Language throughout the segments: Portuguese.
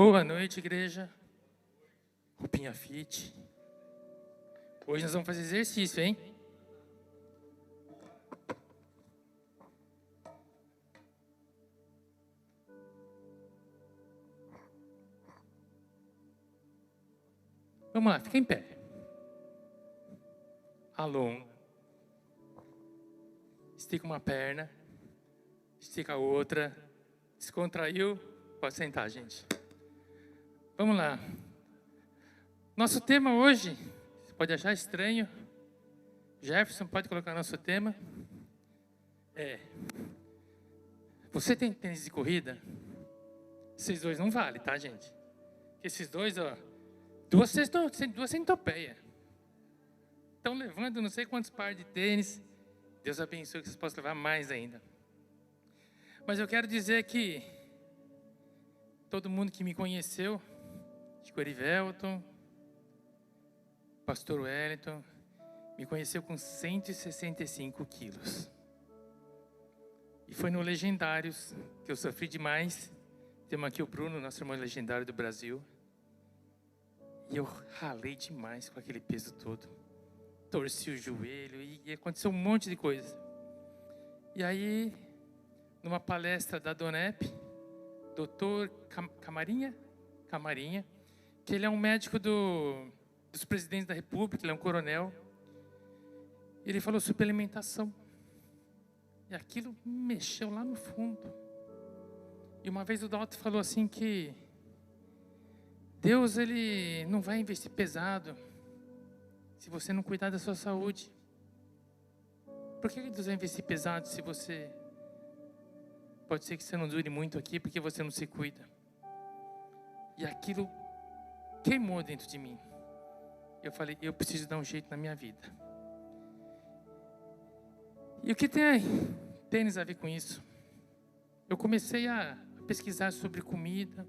Boa noite, igreja. Roupinha fit. Hoje nós vamos fazer exercício, hein? Vamos lá, fica em pé. Alonga. Estica uma perna. Estica a outra. Descontraiu. Pode sentar, gente. Vamos lá. Nosso tema hoje, você pode achar estranho. Jefferson, pode colocar nosso tema. Você tem tênis de corrida? Esses dois não valem, tá, gente? Esses dois, ó, duas centopeias. Estão levando não sei quantos pares de tênis. Deus abençoe que vocês possam levar mais ainda. Mas eu quero dizer que todo mundo que me conheceu, Chico Erivelton, Pastor Wellington, me conheceu com 165 quilos. E foi no Legendários que eu sofri demais. Temos aqui o Bruno, nosso irmão legendário do Brasil. E eu ralei demais com aquele peso todo. Torci o joelho e aconteceu um monte de coisa. E aí, numa palestra da Donep, doutor Camarinha, que ele é um médico dos presidentes da República, ele é um coronel. Ele falou sobre alimentação. E aquilo mexeu lá no fundo. E uma vez o Dalton falou assim que Deus, ele não vai investir pesado se você não cuidar da sua saúde. Por que Deus vai investir pesado se você... Pode ser que você não dure muito aqui porque você não se cuida. E aquilo queimou dentro de mim. Eu falei, eu preciso dar um jeito na minha vida. E o que tem tênis a ver com isso? Eu comecei a pesquisar sobre comida.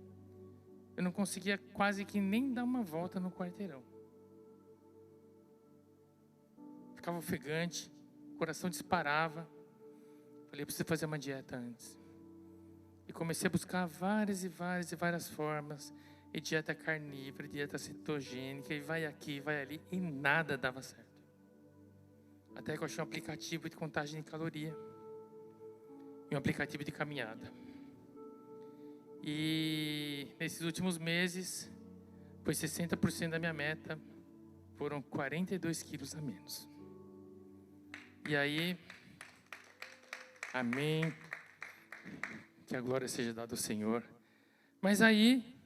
Eu não conseguia quase que nem dar uma volta no quarteirão. Ficava ofegante, o coração disparava. Falei, eu preciso fazer uma dieta antes. E comecei a buscar várias formas. E dieta carnívora, dieta cetogênica, e vai aqui, vai ali. E nada dava certo. Até que eu achei um aplicativo de contagem de caloria. E um aplicativo de caminhada. E nesses últimos meses, foi 60% da minha meta. Foram 42 quilos a menos. E aí, amém. Que a glória seja dada ao Senhor. Mas aí,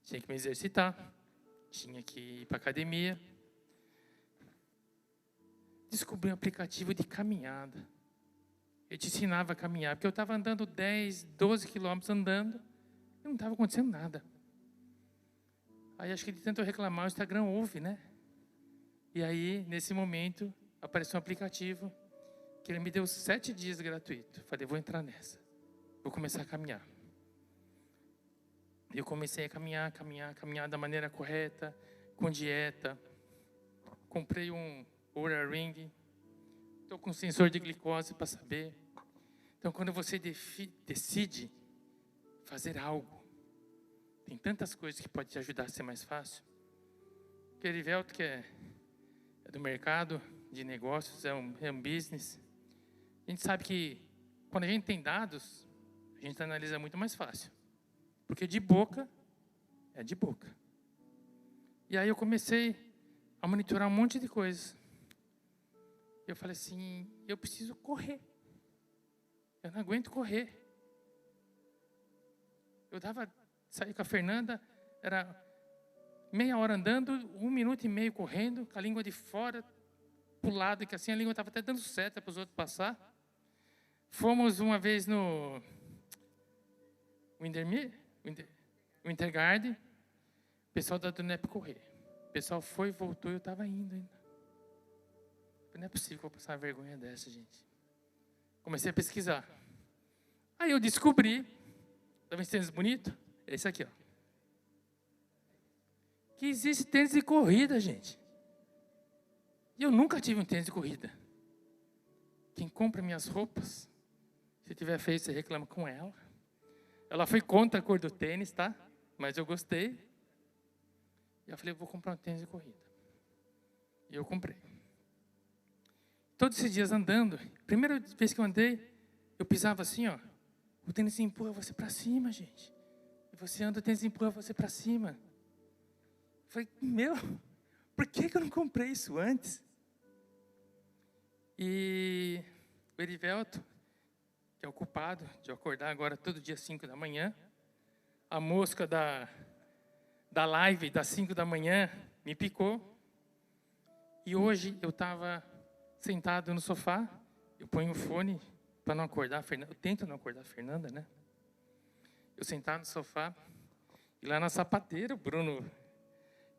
tinha que me exercitar. Tinha que ir para a academia. Descobri um aplicativo de caminhada. Eu te ensinava a caminhar. Porque eu estava andando 10, 12 quilômetros andando. E não estava acontecendo nada. Aí acho que de tanto eu reclamar, o Instagram ouve, né? E aí, nesse momento, apareceu um aplicativo que ele me deu 7 dias gratuito. Falei, vou entrar nessa. Vou começar a caminhar. Eu comecei a caminhar da maneira correta, com dieta. Comprei um Oura Ring. Estou com um sensor de glicose para saber. Então, quando você decide fazer algo, tem tantas coisas que podem te ajudar a ser mais fácil. O Erivelto, que é do mercado de negócios, é um business. A gente sabe que quando a gente tem dados, a gente analisa muito mais fácil. Porque de boca, é de boca. E aí eu comecei a monitorar um monte de coisas. Eu falei assim, eu preciso correr. Eu não aguento correr. Saí com a Fernanda, era meia hora andando, 1 minuto e meio correndo, com a língua de fora, pro lado, que assim a língua estava até dando seta para os outros passar. Fomos uma vez no Winter Garden, o pessoal da Donep correr. O pessoal foi e voltou e eu estava indo ainda. Não é possível que eu vou passar uma vergonha dessa, gente. Comecei a pesquisar. Aí eu descobri, tá vendo esse tênis bonito? É esse aqui, ó. Que existe tênis de corrida, gente. E eu nunca tive um tênis de corrida. Quem compra minhas roupas, se tiver feio, você reclama com ela. Ela foi contra a cor do tênis, tá? mas eu gostei. E eu falei, vou comprar um tênis de corrida. E eu comprei. Todos esses dias andando, primeira vez que eu andei, eu pisava assim, ó. O tênis empurra você para cima, gente. E você anda, o tênis empurra você para cima. Eu falei, por que eu não comprei isso antes? E o Erivelto, que é o culpado de eu acordar agora todo dia 5 da manhã, a mosca da live das 5 da manhã me picou. E hoje eu estava sentado no sofá, eu ponho o fone para não acordar a Fernanda. Eu tento não acordar a Fernanda, né? Eu sentado no sofá, e lá na sapateira, o Bruno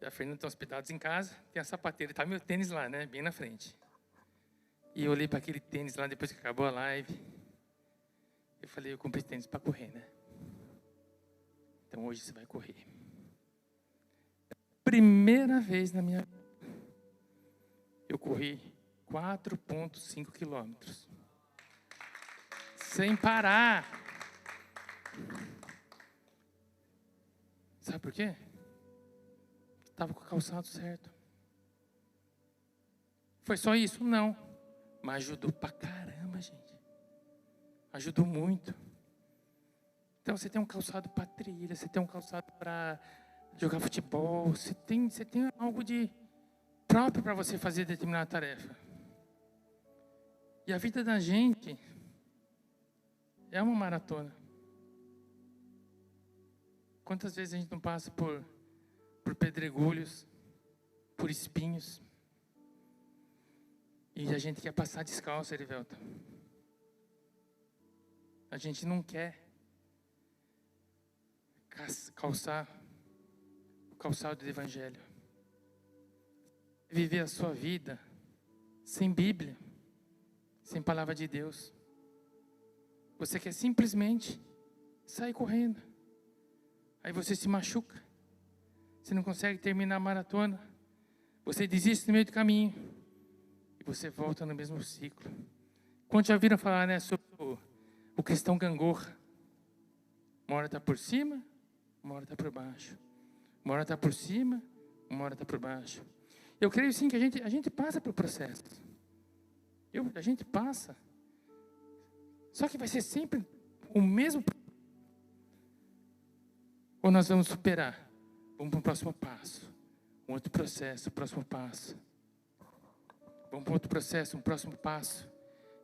e a Fernanda estão hospedados em casa, tem a sapateira, está meu tênis lá, né? Bem na frente. E eu olhei para aquele tênis lá depois que acabou a live. Eu falei, eu comprei tênis para correr, né? Então hoje você vai correr. Primeira vez na minha vida, eu corri 4,5 quilômetros. Sem parar. Sabe por quê? Estava com o calçado certo. Foi só isso? Não. Mas ajudou pra caramba, gente. Ajudou muito. Então você tem um calçado para trilha, você tem um calçado para jogar futebol, você tem algo de próprio para você fazer determinada tarefa. E a vida da gente é uma maratona. Quantas vezes a gente não passa por pedregulhos, por espinhos, e a gente quer passar descalço, Erivelto. A gente não quer calçar o calçado do Evangelho. Viver a sua vida sem Bíblia, sem palavra de Deus. Você quer simplesmente sair correndo. Aí você se machuca. Você não consegue terminar a maratona. Você desiste no meio do caminho. E você volta no mesmo ciclo. Quantos já viram falar, né, sobre o cristão gangorra? Uma hora está por cima, uma hora está por baixo. Uma hora está por cima, uma hora está por baixo. Eu creio sim que a gente passa pelo processo. A gente passa. Só que vai ser sempre o mesmo. Ou nós vamos superar? Vamos para o próximo passo. Um outro processo, o próximo passo. Vamos para outro processo, um próximo passo.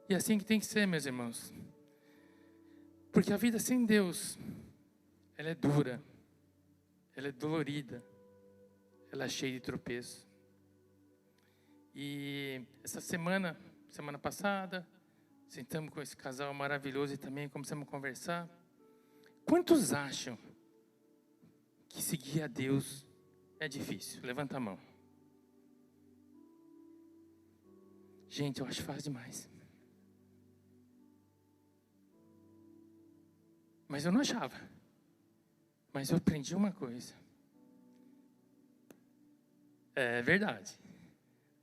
E é assim que tem que ser, meus irmãos. Porque a vida sem Deus, ela é dura. Ela é dolorida. Ela é cheia de tropeços. E essa semana passada, sentamos com esse casal maravilhoso e também começamos a conversar. Quantos acham que seguir a Deus é difícil? Levanta a mão. Gente, eu acho fácil demais. Mas eu não achava. Mas eu aprendi uma coisa. É verdade.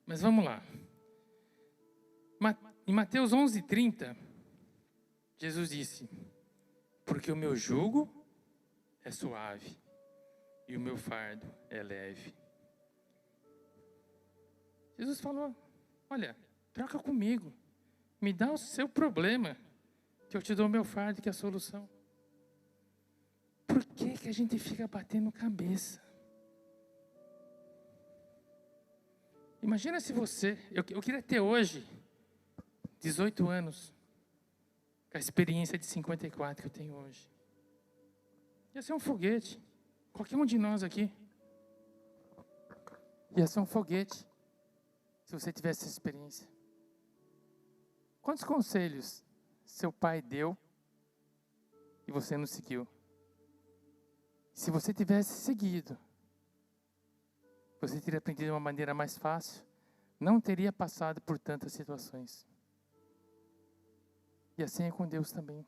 Mas vamos lá. Em Mateus 11:30, Jesus disse: porque o meu jugo é suave e o meu fardo é leve. Jesus falou: olha, troca comigo. Me dá o seu problema, que eu te dou o meu fardo, que é a solução. Por que a gente fica batendo cabeça? Imagina se você... Eu queria ter hoje 18 anos, com a experiência de 54 que eu tenho hoje. Ia ser um foguete. Qualquer um de nós aqui. Ia ser um foguete, se você tivesse essa experiência. Quantos conselhos seu pai deu e você não seguiu? Se você tivesse seguido, você teria aprendido de uma maneira mais fácil, não teria passado por tantas situações. E assim é com Deus também.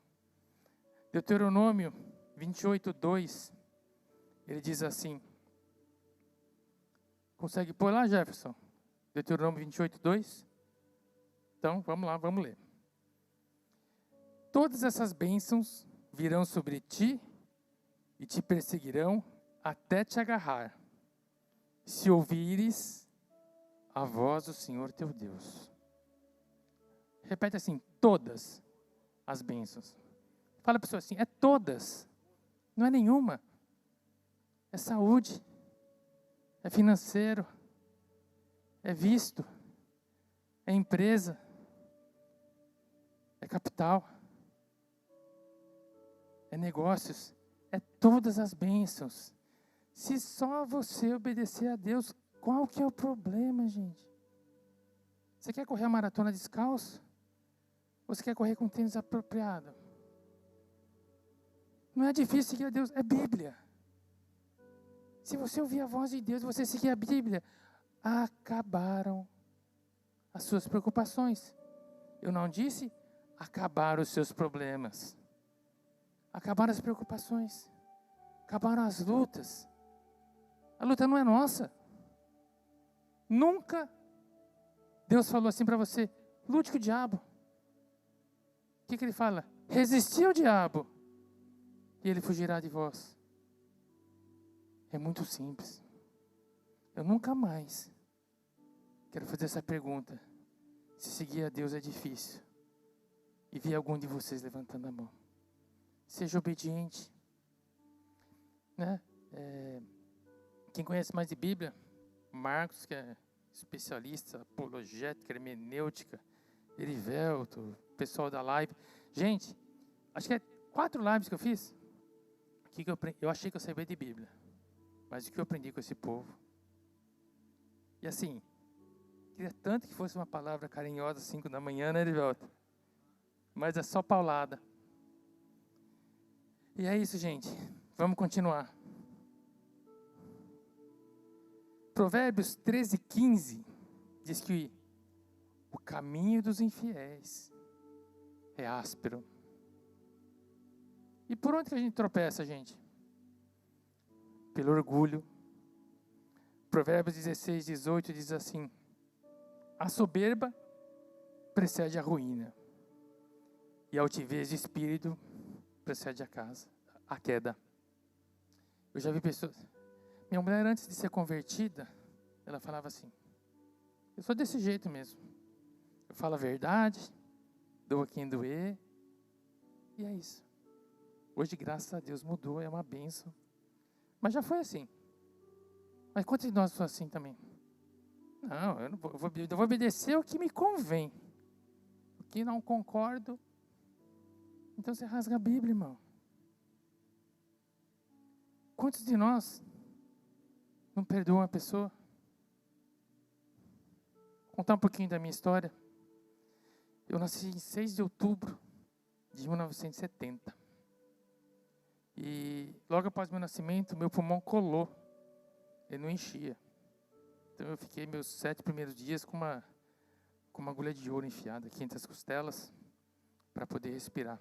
Deuteronômio 28:2, ele diz assim. Consegue pôr lá, Jefferson? Deuteronômio 28:2? Então, vamos lá, vamos ler. Todas essas bênçãos virão sobre ti e te perseguirão até te agarrar, se ouvires a voz do Senhor teu Deus. Repete assim, todas as bênçãos. Fala para a pessoa assim, é todas, não é nenhuma. É saúde, é financeiro, é visto, é empresa, é capital, é negócios, é todas as bênçãos. Se só você obedecer a Deus, qual que é o problema, gente? Você quer correr a maratona descalço? Ou você quer correr com tênis apropriado? Não é difícil seguir a Deus, é Bíblia. Se você ouvir a voz de Deus, você seguir a Bíblia, acabaram as suas preocupações. Eu não disse acabaram os seus problemas. Acabaram as preocupações. Acabaram as lutas. A luta não é nossa. Nunca Deus falou assim para você, lute com o diabo. O que ele fala? Resistir ao diabo e ele fugirá de vós. É muito simples. Eu nunca mais quero fazer essa pergunta. Se seguir a Deus é difícil. E vi algum de vocês levantando a mão. Seja obediente. Né? Quem conhece mais de Bíblia, Marcos, que é especialista, apologética, hermenêutica, Erivelto, pessoal da live. Gente, acho que é 4 lives que eu fiz. Eu achei que eu sabia de Bíblia. Mas o que eu aprendi com esse povo? E assim, queria tanto que fosse uma palavra carinhosa às 5 da manhã, né, Erivelto? Mas é só paulada. E é isso, gente. Vamos continuar. Provérbios 13:15 diz que o caminho dos infiéis é áspero. E por onde que a gente tropeça, gente? Pelo orgulho. Provérbios 16:18 diz assim: a soberba precede a ruína, e a altivez de espírito precede a queda. Eu já vi pessoas... Minha mulher, antes de ser convertida, ela falava assim, eu sou desse jeito mesmo. Eu falo a verdade, dou a quem doer, e é isso. Hoje, graças a Deus, mudou, é uma bênção. Mas já foi assim. Mas quantos de nós somos assim também? Não, eu vou obedecer o que me convém. O que não concordo, então você rasga a Bíblia, irmão. Quantos de nós não perdoam a pessoa? Vou contar um pouquinho da minha história. Eu nasci em 6 de outubro de 1970. E logo após meu nascimento, meu pulmão colou. Ele não enchia. Então eu fiquei meus 7 primeiros dias com uma agulha de ouro enfiada aqui entre as costelas para poder respirar.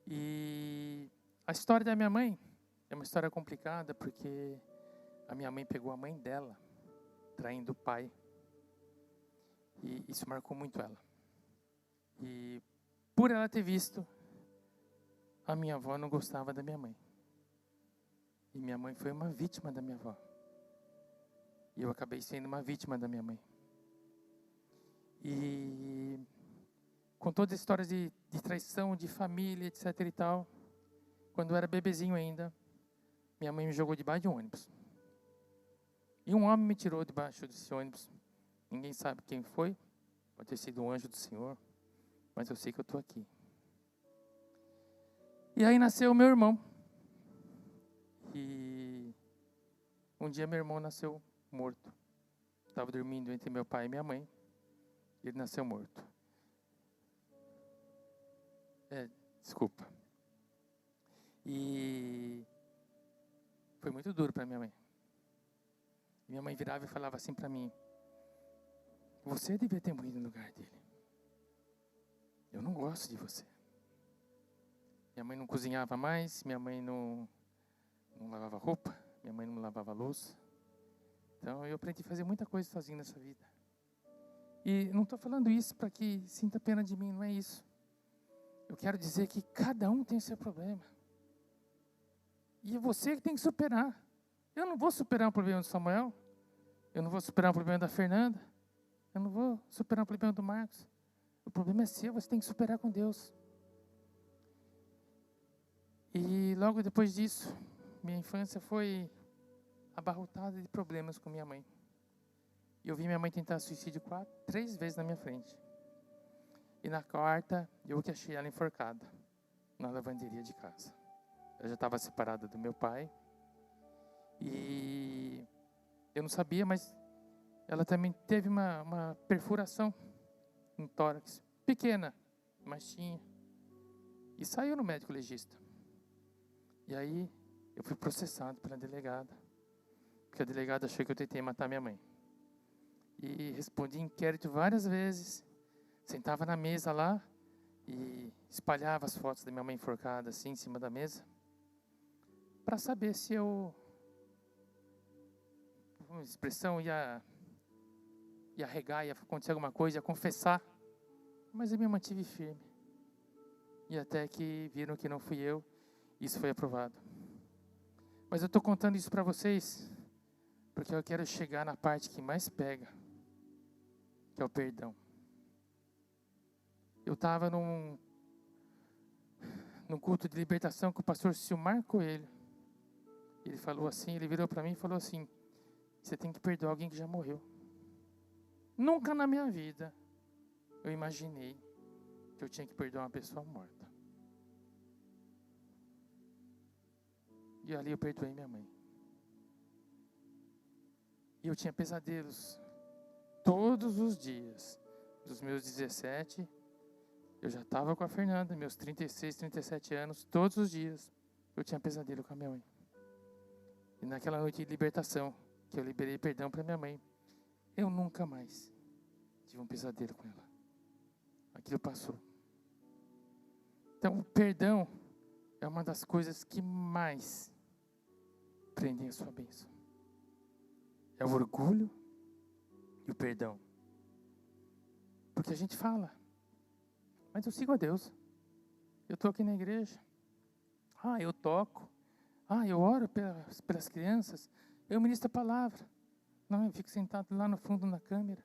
E a história da minha mãe é uma história complicada porque a minha mãe pegou a mãe dela, traindo o pai. E isso marcou muito ela. E por ela ter visto, a minha avó não gostava da minha mãe. E minha mãe foi uma vítima da minha avó. E eu acabei sendo uma vítima da minha mãe. E com todas as histórias de traição, de família, etc e tal, quando eu era bebezinho ainda, minha mãe me jogou debaixo de um ônibus. E um homem me tirou debaixo desse ônibus. Ninguém sabe quem foi. Pode ter sido um anjo do Senhor. Mas eu sei que eu estou aqui. E aí nasceu o meu irmão. E um dia meu irmão nasceu morto. Estava dormindo entre meu pai e minha mãe. Ele nasceu morto. Desculpa. E foi muito duro para minha mãe. Minha mãe virava e falava assim para mim: você devia ter morrido no lugar dele. Eu não gosto de você. Minha mãe não cozinhava mais, minha mãe não lavava roupa, minha mãe não lavava louça. Então eu aprendi a fazer muita coisa sozinho nessa vida. E não estou falando isso para que sinta pena de mim, não é isso. Eu quero dizer que cada um tem o seu problema. E você que tem que superar. Eu não vou superar o problema do Samuel. Eu não vou superar o problema da Fernanda. Eu não vou superar o problema do Marcos. O problema é seu, você tem que superar com Deus. E logo depois disso, minha infância foi abarrotada de problemas com minha mãe. E eu vi minha mãe tentar suicídio 3 vezes na minha frente. E na quarta, eu que achei ela enforcada na lavanderia de casa. Eu já estava separada do meu pai. E eu não sabia, mas ela também teve uma perfuração no tórax. Pequena, mas tinha. E saiu no médico legista. E aí, eu fui processado pela delegada. Porque a delegada achou que eu tentei matar minha mãe. E respondi inquérito várias vezes. Sentava na mesa lá e espalhava as fotos da minha mãe enforcada assim em cima da mesa. Para saber se eu, uma expressão, ia regar, ia acontecer alguma coisa, ia confessar. Mas eu me mantive firme. E até que viram que não fui eu, isso foi aprovado. Mas eu estou contando isso para vocês, porque eu quero chegar na parte que mais pega, que é o perdão. Eu estava num culto de libertação com o pastor Silmar Coelho. Ele falou assim, ele virou para mim e falou assim: você tem que perdoar alguém que já morreu. Nunca na minha vida eu imaginei que eu tinha que perdoar uma pessoa morta. E ali eu perdoei minha mãe. E eu tinha pesadelos todos os dias. Dos meus 17, eu já estava com a Fernanda, meus 36, 37 anos, todos os dias eu tinha pesadelo com a minha mãe. E naquela noite de libertação, que eu liberei perdão para minha mãe, eu nunca mais tive um pesadelo com ela. Aquilo passou. Então, o perdão é uma das coisas que mais prendem a sua bênção. É o orgulho e o perdão. Porque a gente fala, mas eu sigo a Deus. Eu estou aqui na igreja. Eu toco. Eu oro pelas crianças. Eu ministro a palavra. Não, eu fico sentado lá no fundo na câmera.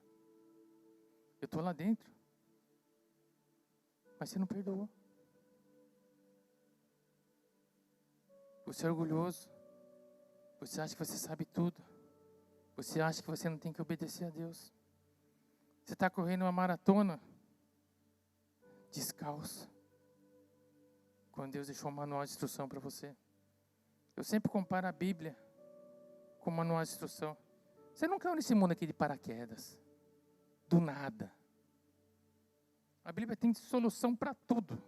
Eu estou lá dentro. Mas você não perdoou. Você é orgulhoso. Você acha que você sabe tudo. Você acha que você não tem que obedecer a Deus. Você está correndo uma maratona descalço, quando Deus deixou um manual de instrução para você. Eu sempre comparo a Bíblia com o manual de instrução. Você não caiu nesse mundo aqui de paraquedas, do nada. A Bíblia tem solução para tudo.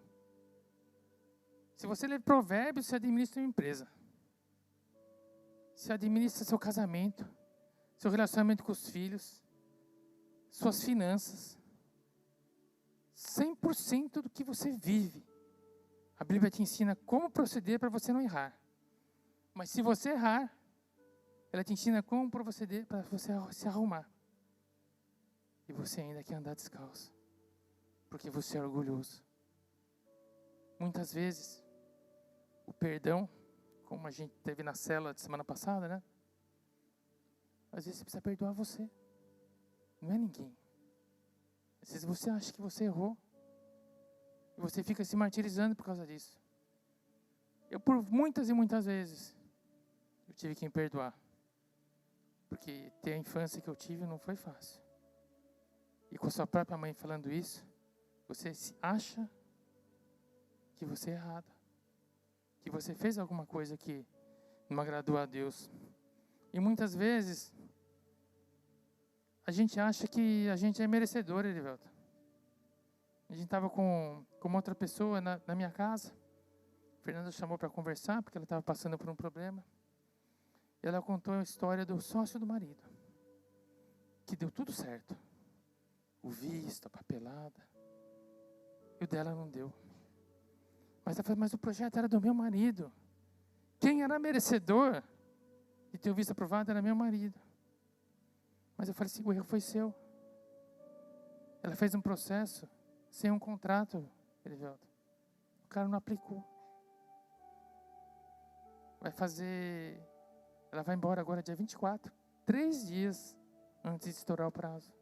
Se você ler Provérbios, você administra uma empresa. Você administra seu casamento, seu relacionamento com os filhos, suas finanças. 100% do que você vive. A Bíblia te ensina como proceder para você não errar. Mas se você errar, ela te ensina como proceder para você se arrumar. E você ainda quer andar descalço. Porque você é orgulhoso. Muitas vezes, o perdão, como a gente teve na célula de semana passada, né? Às vezes você precisa perdoar você. Não é ninguém. Às vezes você acha que você errou. E você fica se martirizando por causa disso. Eu, por muitas e muitas vezes, eu tive que me perdoar. Porque ter a infância que eu tive não foi fácil. E com a sua própria mãe falando isso, você acha que você é errado. Que você fez alguma coisa que não agradou a Deus. E muitas vezes, a gente acha que a gente é merecedor, Erivelto. A gente estava com uma outra pessoa na minha casa. A Fernanda chamou para conversar, porque ela estava passando por um problema. E ela contou a história do sócio do marido. Que deu tudo certo. O visto, a papelada. E o dela não deu. Mas ela falou, mas o projeto era do meu marido. Quem era merecedor de ter o visto aprovado era meu marido. Mas eu falei assim, o erro foi seu. Ela fez um processo sem um contrato, Erivelto. O cara não aplicou. Ela vai embora agora dia 24, 3 dias antes de estourar o prazo.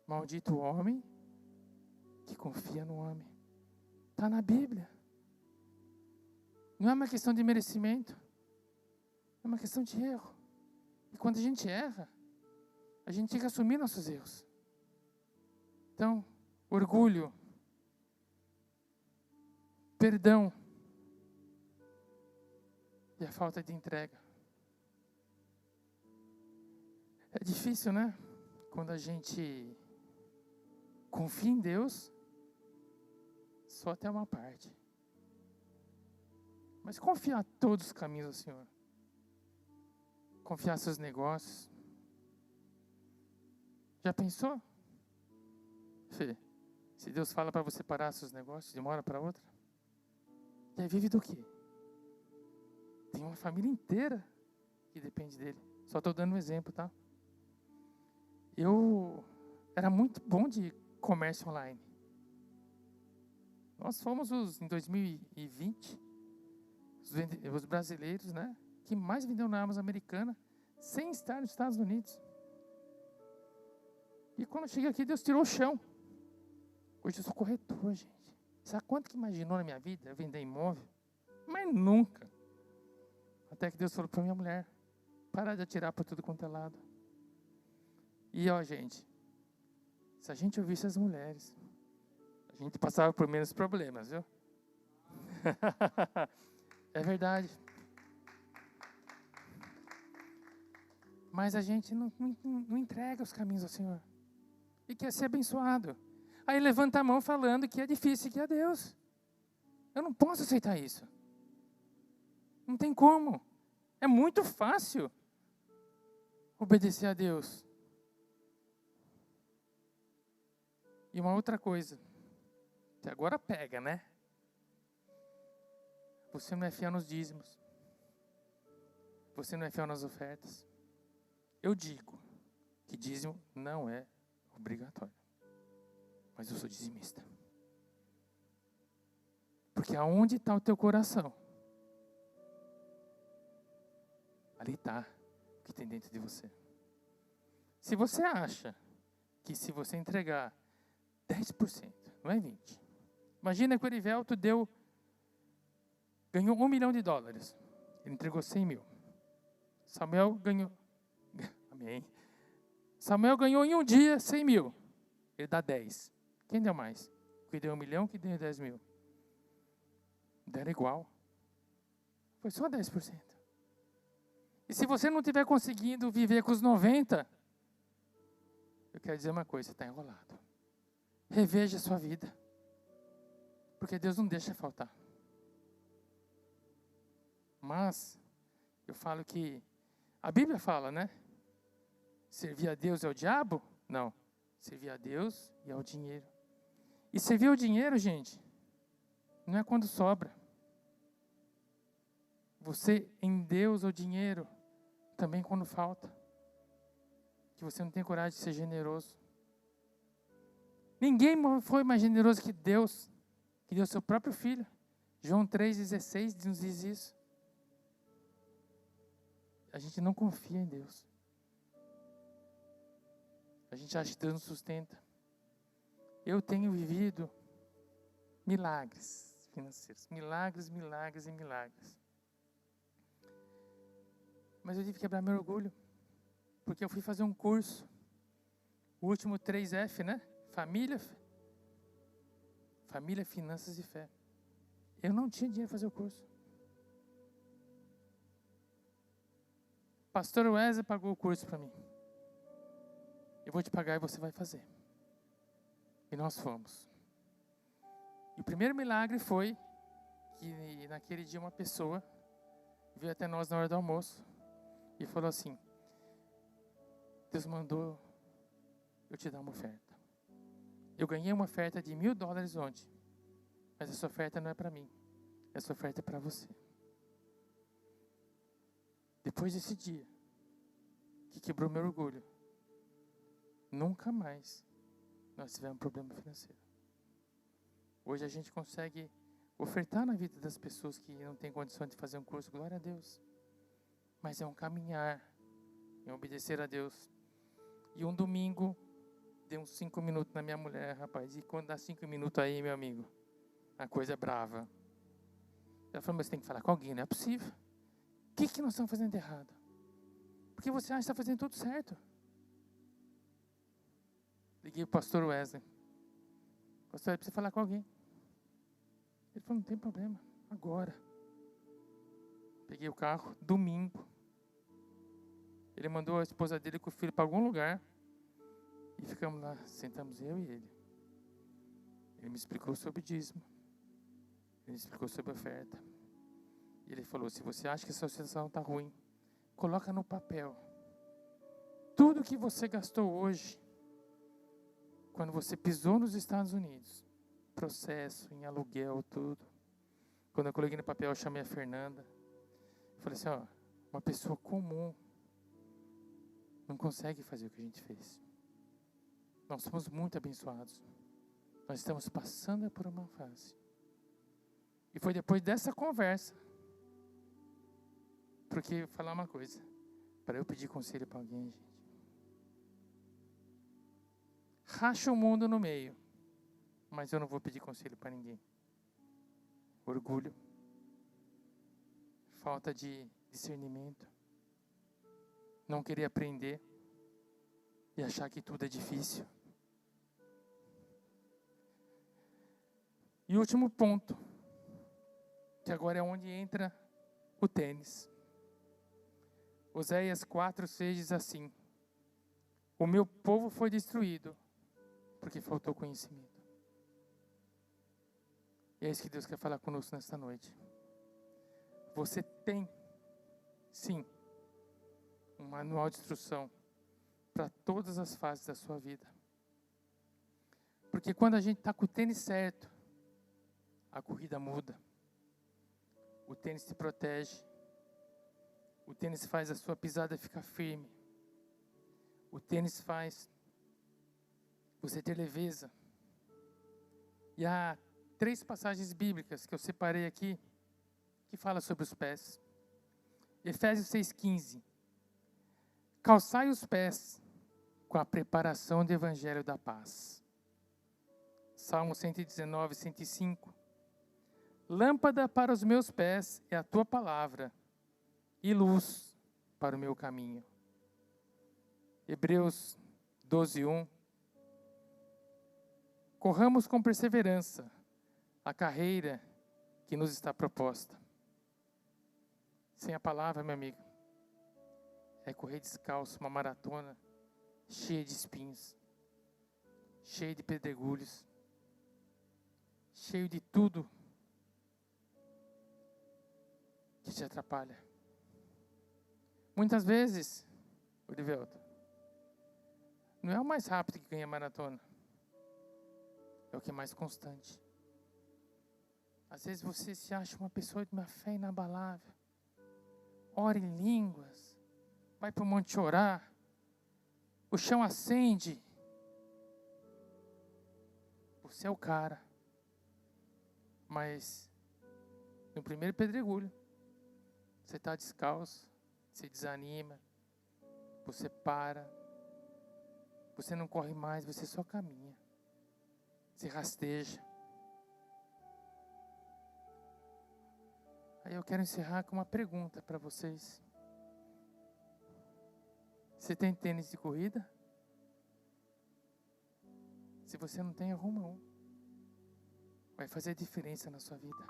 Maldito o homem que confia no homem. Está na Bíblia. Não é uma questão de merecimento. É uma questão de erro. E quando a gente erra, a gente tem que assumir nossos erros. Então, orgulho, perdão e a falta de entrega. É difícil, né? Quando a gente confia em Deus, só até uma parte. Mas confiar todos os caminhos ao Senhor. Confiar seus negócios. Já pensou? Fê, se Deus fala para você parar seus negócios de uma hora para outra, e aí vive do quê? Tem uma família inteira que depende dele. Só estou dando um exemplo, tá? Eu era muito bom de comércio online. Nós fomos em 2020, os brasileiros, né, que mais vendeu na Amazon americana, sem estar nos Estados Unidos. E quando eu cheguei aqui, Deus tirou o chão. Hoje eu sou corretor, gente. Sabe quanto que imaginou na minha vida vender imóvel? Mas nunca. Até que Deus falou para minha mulher, parar de atirar para tudo quanto é lado. E ó, gente, se a gente ouvisse as mulheres, a gente passava por menos problemas, viu? É verdade. Mas a gente não entrega os caminhos ao Senhor. E quer ser abençoado. Aí levanta a mão falando que é difícil seguir a Deus. Eu não posso aceitar isso. Não tem como. É muito fácil obedecer a Deus. E uma outra coisa, que agora pega, né? Você não é fiel nos dízimos. Você não é fiel nas ofertas. Eu digo que dízimo não é obrigatório. Mas eu sou dizimista. Porque aonde está o teu coração? Ali está o que tem dentro de você. Se você acha que se você entregar 10%, não é 20%. Imagina que o Erivelto ganhou $1 milhão. Ele entregou 100 mil. Samuel ganhou... Amém. Samuel ganhou em um dia 100 mil. Ele dá 10. Quem deu mais? Quem deu 1 milhão, quem deu 10 mil? Deram igual. Foi só 10%. E se você não estiver conseguindo viver com os 90%, eu quero dizer uma coisa, você está enrolado. Reveja a sua vida. Porque Deus não deixa faltar. Mas, eu falo que, a Bíblia fala, né? Servir a Deus é o diabo? Não. Servir a Deus e ao dinheiro. E servir ao dinheiro, gente, não é quando sobra. Você em Deus ao dinheiro, também quando falta. Que você não tem coragem de ser generoso. Ninguém foi mais generoso que Deus deu seu próprio filho. João 3,16 nos diz isso. A gente não confia em Deus. A gente acha que Deus nos sustenta. Eu tenho vivido milagres financeiros. Milagres, milagres e milagres. Mas eu tive que quebrar meu orgulho. Porque eu fui fazer um curso. O último 3F, né? Família, finanças e fé. Eu não tinha dinheiro para fazer o curso. Pastor Wesley pagou o curso para mim. Eu vou te pagar e você vai fazer. E nós fomos. E o primeiro milagre foi que naquele dia uma pessoa veio até nós na hora do almoço e falou assim: Deus mandou eu te dar uma oferta. Eu ganhei uma oferta de $1.000 ontem. Mas essa oferta não é para mim. Essa oferta é para você. Depois desse dia, que quebrou meu orgulho, nunca mais nós tivemos problema financeiro. Hoje a gente consegue Ofertar na vida das pessoas que não têm condição de fazer um curso, glória a Deus. Mas é um caminhar em obedecer a Deus. E um domingo, dei uns 5 minutos na minha mulher, rapaz. E quando dá 5 minutos aí, meu amigo, a coisa é brava. Ela falou, mas você tem que falar com alguém, não é possível. O que nós estamos fazendo de errado? Porque você acha que está fazendo tudo certo. Liguei para o pastor Wesley. Pastor, precisa falar com alguém. Ele falou, não tem problema, agora. Peguei o carro, domingo. Ele mandou a esposa dele com o filho para algum lugar. E ficamos lá, sentamos eu e ele. Ele me explicou sobre o dízimo. Ele me explicou sobre a oferta. E ele falou, se você acha que essa situação está ruim, coloca no papel. Tudo que você gastou hoje, quando você pisou nos Estados Unidos, processo, em aluguel, tudo. Quando eu coloquei no papel, eu chamei a Fernanda. Falei assim, ó, uma pessoa comum não consegue fazer o que a gente fez. Nós somos muito abençoados. Nós estamos passando por uma fase. E foi depois dessa conversa, porque eu vou falar uma coisa, para eu pedir conselho para alguém, gente. Racha o mundo no meio, mas eu não vou pedir conselho para ninguém. Orgulho, falta de discernimento, não querer aprender e achar que tudo é difícil. E o último ponto, que agora é onde entra o tênis. Oséias 4:6 diz assim: o meu povo foi destruído porque faltou conhecimento. E é isso que Deus quer falar conosco nesta noite. Você tem, sim, um manual de instrução para todas as fases da sua vida. Porque quando a gente está com o tênis certo, a corrida muda. O tênis te protege. O tênis faz a sua pisada ficar firme. O tênis faz você ter leveza. E há 3 passagens bíblicas que eu separei aqui, que falam sobre os pés. Efésios 6,15. Calçai os pés com a preparação do evangelho da paz. Salmo 119, 105. Lâmpada para os meus pés é a tua palavra, e luz para o meu caminho. Hebreus 12:1. Corramos com perseverança a carreira que nos está proposta. Sem a palavra, meu amigo, é correr descalço, uma maratona cheia de espinhos, cheia de pedregulhos, cheio de tudo que te atrapalha. Muitas vezes, Orivelto, não é o mais rápido que ganha maratona, é o que é mais constante. Às vezes você se acha uma pessoa de uma fé inabalável, ora em línguas, vai para o monte orar, o chão acende, você é o cara, mas no primeiro pedregulho, você está descalço, você desanima, você para, você não corre mais, você só caminha, você rasteja. Aí eu quero encerrar com uma pergunta para vocês. Você tem tênis de corrida? Se você não tem, arruma um. Vai fazer diferença na sua vida.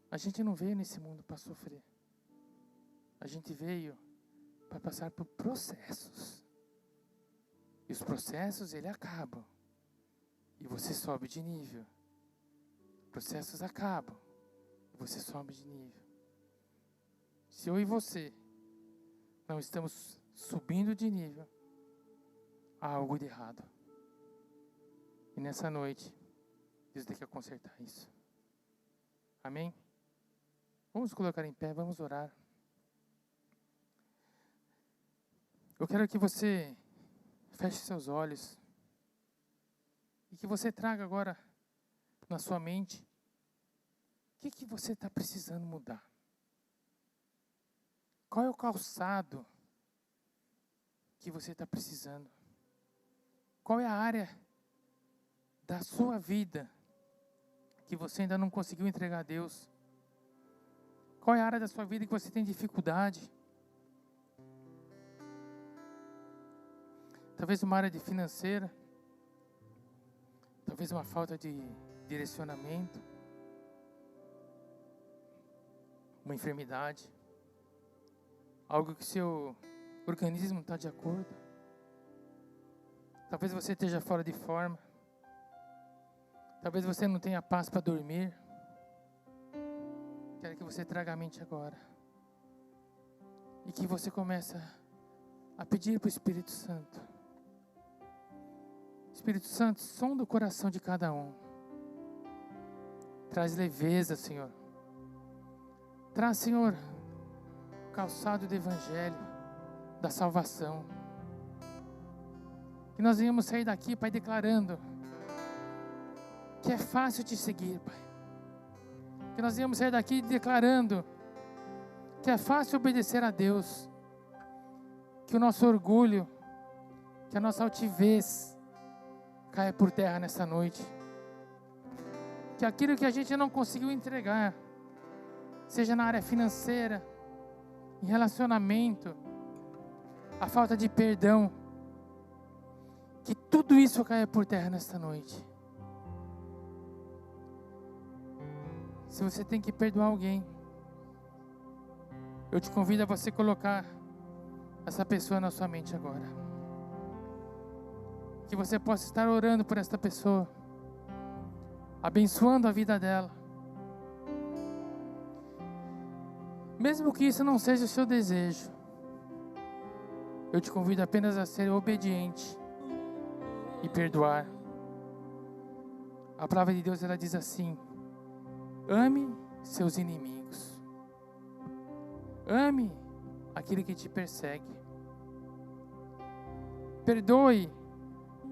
A gente não veio nesse mundo para sofrer. A gente veio para passar por processos. E os processos, eles acabam. E você sobe de nível. Processos acabam. E você sobe de nível. Se eu e você não estamos subindo de nível, há algo de errado. E nessa noite, Deus tem que consertar isso. Amém? Vamos colocar em pé, vamos orar. Eu quero que você feche seus olhos e que você traga agora na sua mente, o que você está precisando mudar? Qual é o calçado que você está precisando? Qual é a área da sua vida que você ainda não conseguiu entregar a Deus? Qual é a área da sua vida que você tem dificuldade? Talvez uma área de financeira, talvez uma falta de direcionamento, uma enfermidade, algo que seu organismo não está de acordo. Talvez você esteja fora de forma. Talvez você não tenha paz para dormir. Quero que você traga a mente agora. E que você comece a pedir para o Espírito Santo. Espírito Santo, sonda o coração de cada um. Traz leveza, Senhor. Traz, Senhor, o calçado do Evangelho, da salvação. Que nós venhamos sair daqui, Pai, declarando que é fácil te seguir, Pai. Que nós venhamos sair daqui declarando que é fácil obedecer a Deus. Que o nosso orgulho, que a nossa altivez caia por terra nessa noite. Que aquilo que a gente não conseguiu entregar, seja na área financeira, em relacionamento, a falta de perdão, que tudo isso caia por terra nesta noite. Se você tem que perdoar alguém, eu te convido a você colocar essa pessoa na sua mente agora. Que você possa estar orando por esta pessoa, abençoando a vida dela. Mesmo que isso não seja o seu desejo, eu te convido apenas a ser obediente e perdoar. A palavra de Deus, ela diz assim: ame seus inimigos. Ame aquele que te persegue. Perdoe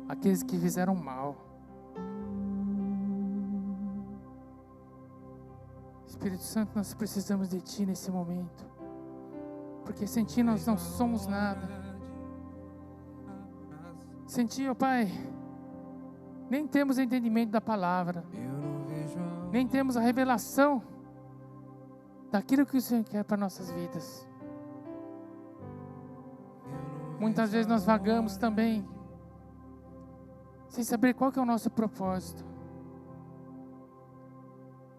aqueles que fizeram mal. Espírito Santo, nós precisamos de Ti nesse momento. Porque sem Ti nós não somos nada. Sem Ti, ó Pai, nem temos entendimento da palavra. Nem temos a revelação daquilo que o Senhor quer para nossas vidas. Muitas vezes nós vagamos também, sem saber qual que é o nosso propósito.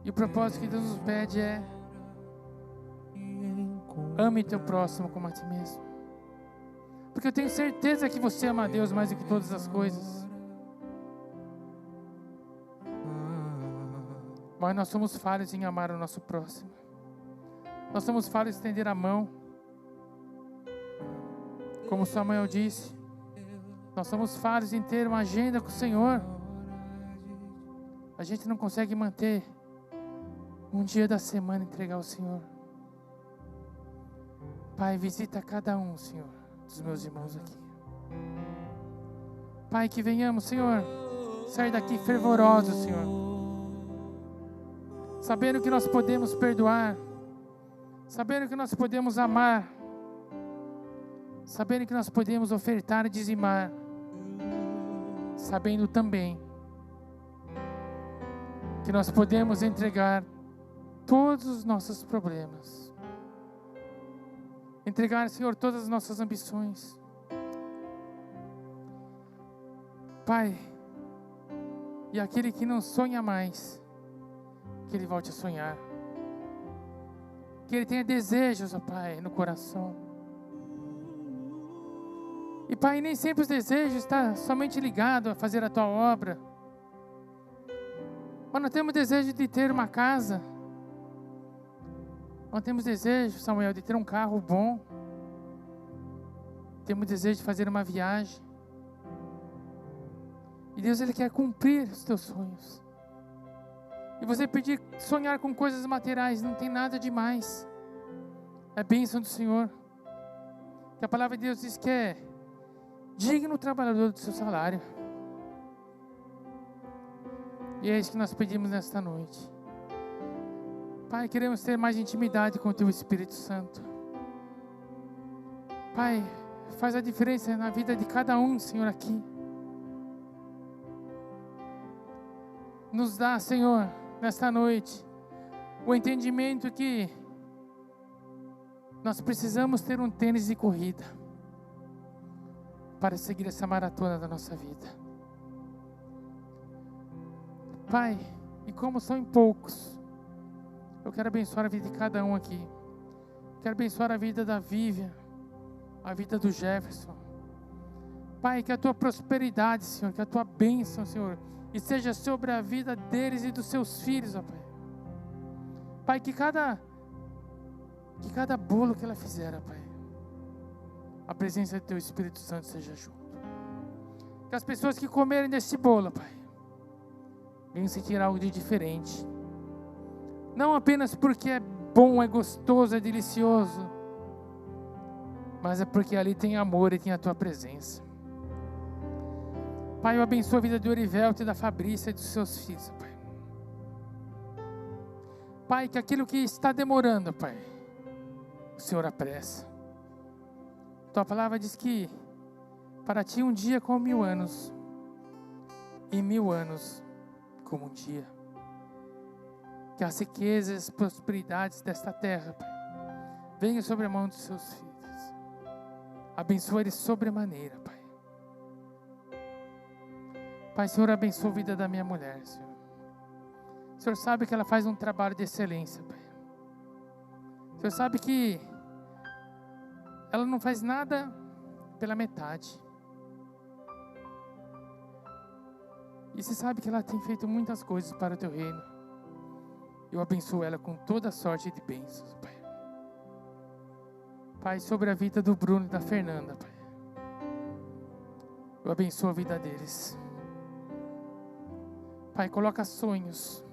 E o propósito que Deus nos pede é: ame teu próximo como a ti mesmo. Porque eu tenho certeza que você ama a Deus mais do que todas as coisas. Mas nós somos falhos em amar o nosso próximo. Nós somos falhos em estender a mão. Como Samuel disse, nós somos falhos em ter uma agenda com o Senhor. A gente não consegue manter um dia da semana entregar ao Senhor. Pai, visita cada um, Senhor, dos meus irmãos aqui. Pai, que venhamos, Senhor, sair daqui fervorosos, Senhor. Sabendo que nós podemos perdoar, sabendo que nós podemos amar, sabendo que nós podemos ofertar e dizimar, sabendo também que nós podemos entregar todos os nossos problemas, entregar, Senhor, todas as nossas ambições. Pai, e aquele que não sonha mais, que ele volte a sonhar. Que ele tenha desejos, ó Pai, no coração. E Pai, nem sempre os desejos estão somente ligados a fazer a Tua obra. Mas nós temos desejo de ter uma casa. Nós temos desejo, Samuel, de ter um carro bom. Temos desejo de fazer uma viagem. E Deus, Ele quer cumprir os teus sonhos. E você pedir, sonhar com coisas materiais, não tem nada demais. É bênção do Senhor. Que a palavra de Deus diz que é digno o trabalhador do seu salário. E é isso que nós pedimos nesta noite. Pai, queremos ter mais intimidade com o Teu Espírito Santo. Pai, faz a diferença na vida de cada um, Senhor, aqui. Nos dá, Senhor, nesta noite, o entendimento que nós precisamos ter um tênis de corrida para seguir essa maratona da nossa vida. Pai, e como são poucos, eu quero abençoar a vida de cada um aqui. Quero abençoar a vida da Vivian, a vida do Jefferson. Pai, que a Tua prosperidade, Senhor, que a Tua bênção, Senhor, esteja sobre a vida deles e dos seus filhos, ó Pai. Pai, que cada bolo que ela fizer, ó Pai, a presença do Teu Espírito Santo seja junto. Que as pessoas que comerem desse bolo, Pai, venham sentir algo de diferente. Não apenas porque é bom, é gostoso, é delicioso, mas é porque ali tem amor e tem a Tua presença. Pai, eu abençoo a vida de Orivelto e da Fabrícia e dos seus filhos, Pai. Pai, que aquilo que está demorando, Pai, o Senhor apressa. Tua palavra diz que para Ti um dia como 1000 anos, e 1000 anos como um dia. Que as riquezas, as prosperidades desta terra, Pai, venham sobre a mão dos Seus filhos. Abençoa eles sobremaneira, Pai. Pai, Senhor, abençoa a vida da minha mulher, Senhor. O Senhor sabe que ela faz um trabalho de excelência, Pai. O Senhor sabe que ela não faz nada pela metade. E você sabe que ela tem feito muitas coisas para o Teu reino. Eu abençoo ela com toda sorte de bênçãos, Pai. Pai, sobre a vida do Bruno e da Fernanda, Pai. Eu abençoo a vida deles. Pai, coloca sonhos.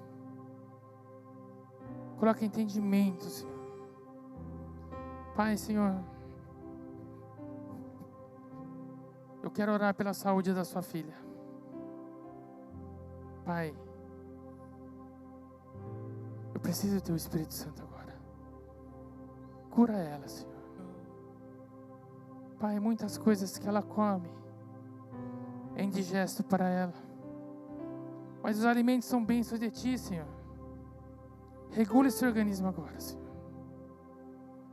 Coloca entendimento, Senhor. Pai, Senhor, eu quero orar pela saúde da sua filha. Pai, eu preciso do Teu Espírito Santo agora. Cura ela, Senhor. Pai, muitas coisas que ela come é indigesto para ela. Mas os alimentos são bênçãos de Ti, Senhor. Regula esse organismo agora, Senhor.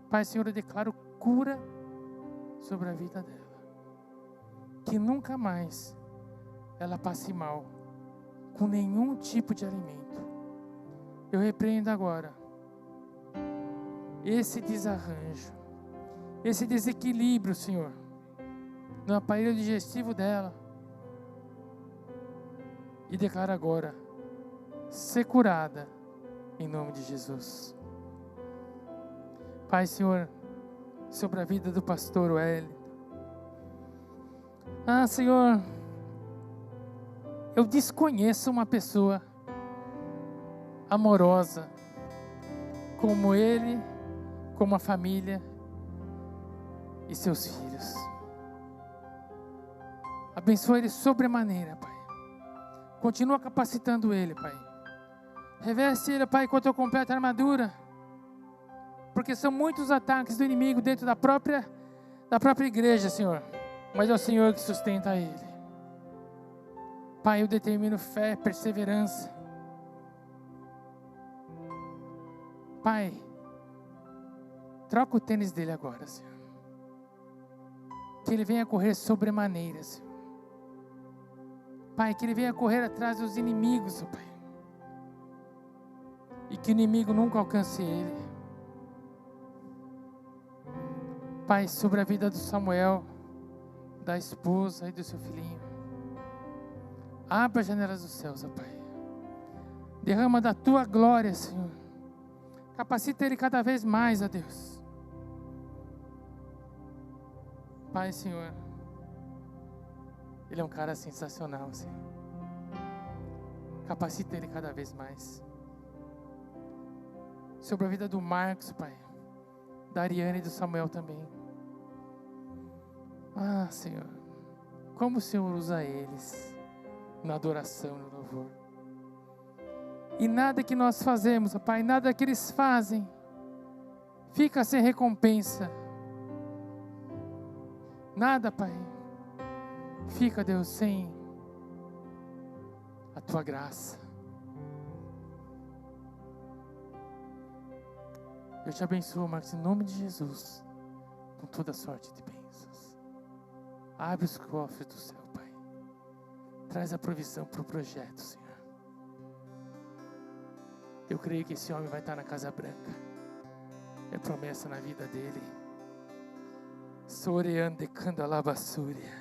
Pai, Senhor, eu declaro cura sobre a vida dela. Que nunca mais ela passe mal com nenhum tipo de alimento. Eu repreendo agora esse desarranjo, esse desequilíbrio, Senhor, no aparelho digestivo dela. E declaro agora ser curada em nome de Jesus. Pai, Senhor, sobre a vida do pastor Wellington. Senhor, eu desconheço uma pessoa amorosa como ele, como a família e seus filhos. Abençoa ele sobremaneira, Pai. Continua capacitando ele, Pai. Reveste ele, Pai, com a Tua completa armadura. Porque são muitos ataques do inimigo dentro da própria igreja, Senhor. Mas é o Senhor que sustenta ele. Pai, eu determino fé, perseverança. Pai, troca o tênis dele agora, Senhor. Que ele venha correr sobremaneira, Senhor. Pai, que ele venha correr atrás dos inimigos, Pai. E que o inimigo nunca alcance ele. Pai, sobre a vida do Samuel, da esposa e do seu filhinho. Abra as janelas dos céus, ó Pai. Derrama da Tua glória, Senhor. Capacita ele cada vez mais, ó Deus. Pai, Senhor, ele é um cara sensacional, Senhor. Capacita ele cada vez mais. Sobre a vida do Marcos, Pai. Da Ariane e do Samuel também. Senhor, como o Senhor usa eles na adoração, no louvor. E nada que nós fazemos, ó Pai, nada que eles fazem, fica sem recompensa. Nada, Pai, fica, Deus, sem a Tua graça. Eu te abençoo, Marcos, em nome de Jesus, com toda sorte de bênçãos. Abre os cofres do céu, Pai. Traz a provisão para o projeto, Senhor. Eu creio que esse homem vai estar na Casa Branca. É promessa na vida dele. Soreande candalabassúria.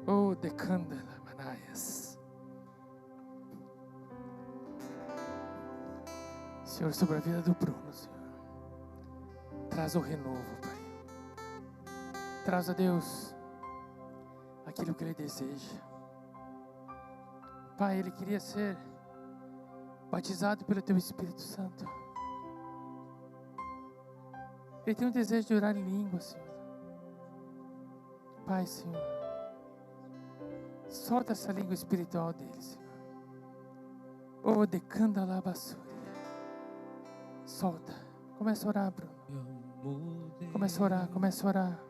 Oh, de candalamanaias. Senhor, sobre a vida do Bruno, Senhor. Traz o renovo, Pai. Traz a Deus aquilo que Ele deseja. Pai, Ele queria ser batizado pelo Teu Espírito Santo. Ele tem um desejo de orar em língua, Senhor. Pai, Senhor, solta essa língua espiritual dele, Senhor. Oh, de candalabassúria. Solta. Começa a orar, Bruno. Começa a orar, começa a orar.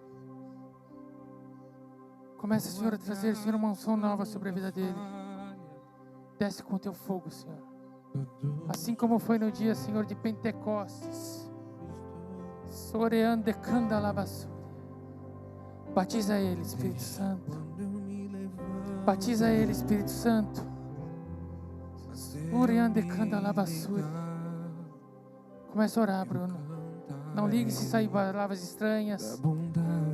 Começa, Senhor, a trazer, Senhor, uma unção nova sobre a vida dele. Desce com o Teu fogo, Senhor. Assim como foi no dia, Senhor, de Pentecostes. Soreande candalabassúria. Batiza ele, Espírito Santo. Batiza ele, Espírito Santo. Soreande candalabassúria. Começa a orar, Bruno. Não ligue se sair palavras estranhas.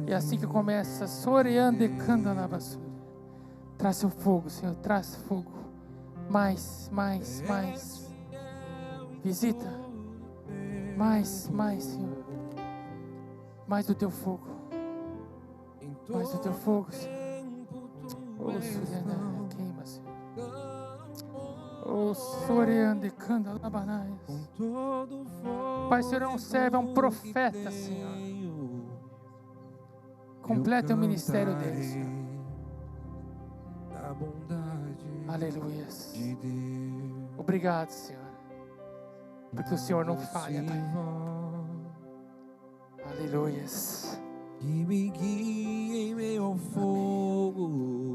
E assim que começa, soreande candalabassúria. Traz seu fogo, Senhor, traz fogo. Mais, mais, mais. Visita. Mais, Senhor. Mais do Teu fogo. Mais do Teu fogo, Senhor. Oh, Suriana, queima, Senhor. Oh, Suriana, candalabanaias. Pai, Senhor é um servo, é um profeta, Senhor. Completa o ministério dele, Senhor. Aleluia. Obrigado, Senhor. Porque o Senhor não falha, Pai. Aleluia. Que me guie em meio ao fogo.